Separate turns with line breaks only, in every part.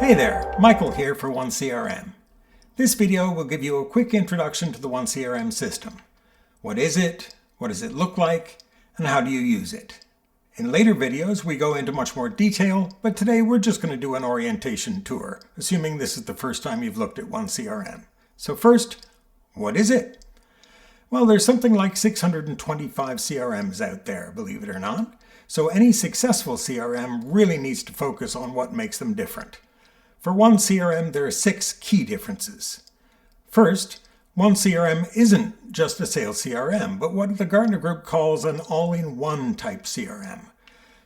Hey there, Michael here for OneCRM. This video will give you a quick introduction to the OneCRM system. What is it? What does it look like? And how do you use it? In later videos we go into much more detail, but today we're just going to do an orientation tour, assuming this is the first time you've looked at OneCRM. So first, what is it? Well, there's something like 625 CRMs out there, believe it or not. So any successful CRM really needs to focus on what makes them different. For OneCRM, there are 6 key differences. First, OneCRM isn't just a sales CRM, but what the Gartner Group calls an all-in-one type CRM.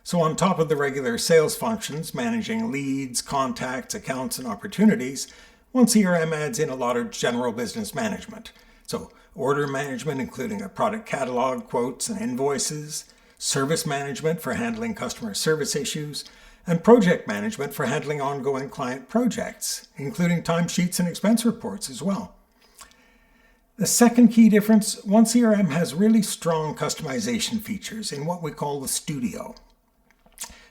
So on top of the regular sales functions, managing leads, contacts, accounts, and opportunities, OneCRM adds in a lot of general business management. So order management, including a product catalog, quotes, and invoices, service management for handling customer service issues, and project management for handling ongoing client projects, including timesheets and expense reports as well. The second key difference, OneCRM has really strong customization features in what we call the studio.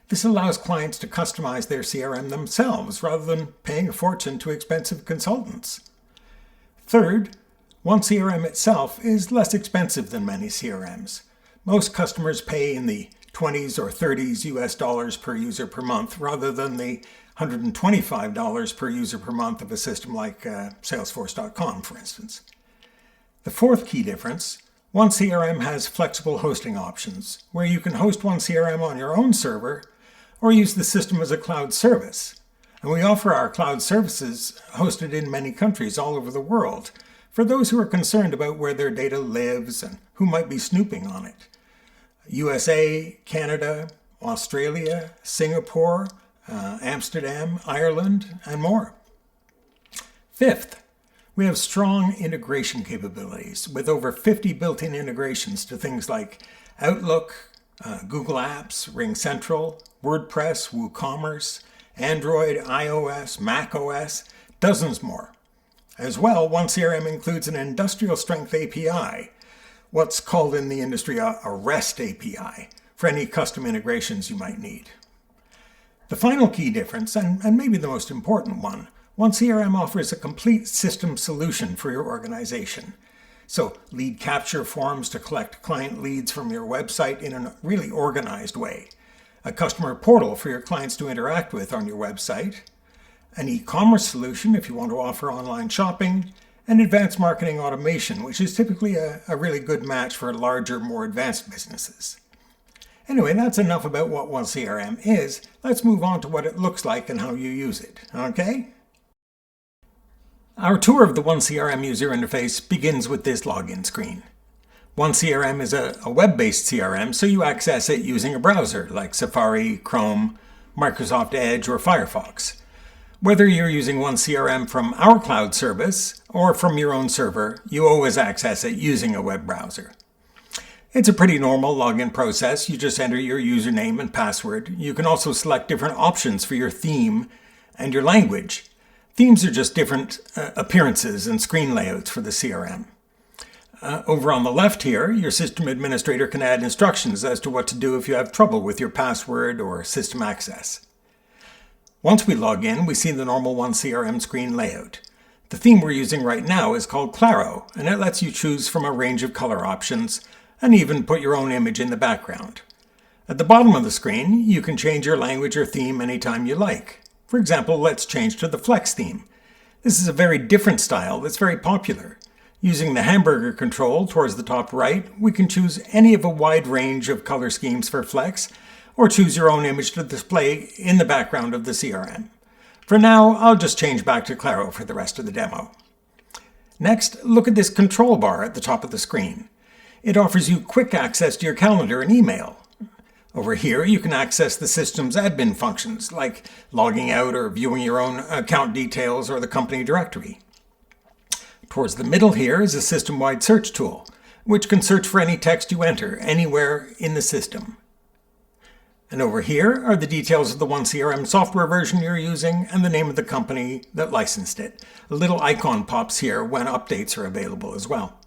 This allows clients to customize their CRM themselves rather than paying a fortune to expensive consultants. Third, OneCRM itself is less expensive than many CRMs. Most customers pay in the 20s or 30s US dollars per user per month rather than the $125 per user per month of a system like Salesforce.com, for instance. The fourth key difference, OneCRM has flexible hosting options where you can host OneCRM on your own server or use the system as a cloud service. And we offer our cloud services hosted in many countries all over the world for those who are concerned about where their data lives and who might be snooping on it. USA, Canada, Australia, Singapore, Amsterdam, Ireland, and more. Fifth, we have strong integration capabilities with over 50 built-in integrations to things like Outlook, Google Apps, RingCentral, WordPress, WooCommerce, Android, iOS, macOS, dozens more. As well, OneCRM includes an industrial-strength API, what's called in the industry a REST API, for any custom integrations you might need. The final key difference, and maybe the most important one, OneCRM offers a complete system solution for your organization. So lead capture forms to collect client leads from your website in a really organized way, a customer portal for your clients to interact with on your website, an e-commerce solution if you want to offer online shopping, and advanced marketing automation, which is typically a really good match for larger, more advanced businesses. Anyway, that's enough about what OneCRM is. Let's move on to what it looks like and how you use it, okay? Our tour of the OneCRM user interface begins with this login screen. OneCRM is a web-based CRM, so you access it using a browser like Safari, Chrome, Microsoft Edge, or Firefox. Whether you're using OneCRM from our cloud service or from your own server, you always access it using a web browser. It's a pretty normal login process. You just enter your username and password. You can also select different options for your theme and your language. Themes are just different appearances and screen layouts for the CRM. Over on the left here, your system administrator can add instructions as to what to do if you have trouble with your password or system access. Once we log in, we see the normal OneCRM screen layout. The theme we're using right now is called Claro, and it lets you choose from a range of color options and even put your own image in the background. At the bottom of the screen, you can change your language or theme anytime you like. For example, let's change to the Flex theme. This is a very different style that's very popular. Using the hamburger control towards the top right, we can choose any of a wide range of color schemes for Flex, or choose your own image to display in the background of the CRM. For now, I'll just change back to Claro for the rest of the demo. Next, look at this control bar at the top of the screen. It offers you quick access to your calendar and email. Over here, you can access the system's admin functions, like logging out or viewing your own account details or the company directory. Towards the middle here is a system-wide search tool, which can search for any text you enter anywhere in the system. And over here are the details of the OneCRM software version you're using and the name of the company that licensed it. A little icon pops here when updates are available as well.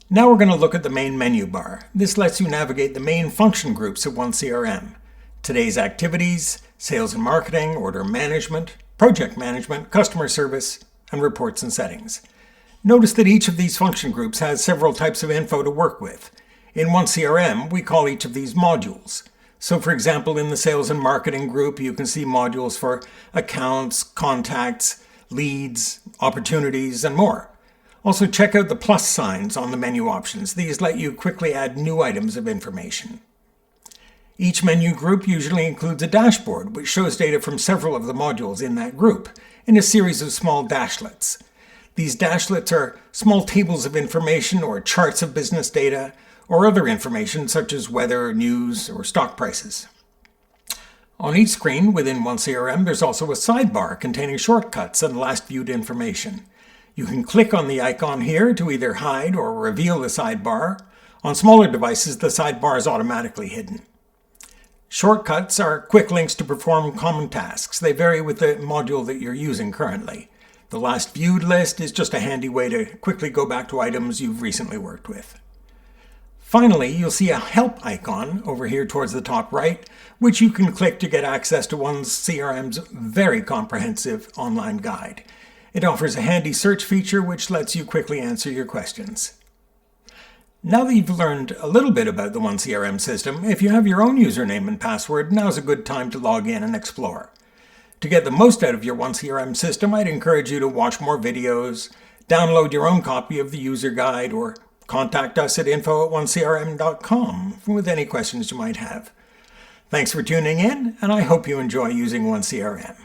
Now we're going to look at the main menu bar. This lets you navigate the main function groups of OneCRM. today's activities, sales and marketing, order management, project management, customer service, and reports and settings. Notice that each of these function groups has several types of info to work with. In OneCRM, we call each of these modules. So for example, in the sales and marketing group, you can see modules for accounts, contacts, leads, opportunities, and more. Also check out the plus signs on the menu options. These let you quickly add new items of information. Each menu group usually includes a dashboard, which shows data from several of the modules in that group, in a series of small dashlets. These dashlets are small tables of information or charts of business data, or other information such as weather, news, or stock prices. On each screen within OneCRM, there's also a sidebar containing shortcuts and last viewed information. You can click on the icon here to either hide or reveal the sidebar. On smaller devices, the sidebar is automatically hidden. Shortcuts are quick links to perform common tasks. They vary with the module that you're using currently. The last viewed list is just a handy way to quickly go back to items you've recently worked with. Finally, you'll see a help icon over here towards the top right, which you can click to get access to OneCRM's very comprehensive online guide. It offers a handy search feature which lets you quickly answer your questions. Now that you've learned a little bit about the OneCRM system, if you have your own username and password, now's a good time to log in and explore. To get the most out of your OneCRM system, I'd encourage you to watch more videos, download your own copy of the user guide, or contact us at info@onecrm.com with any questions you might have. Thanks for tuning in, and I hope you enjoy using OneCRM.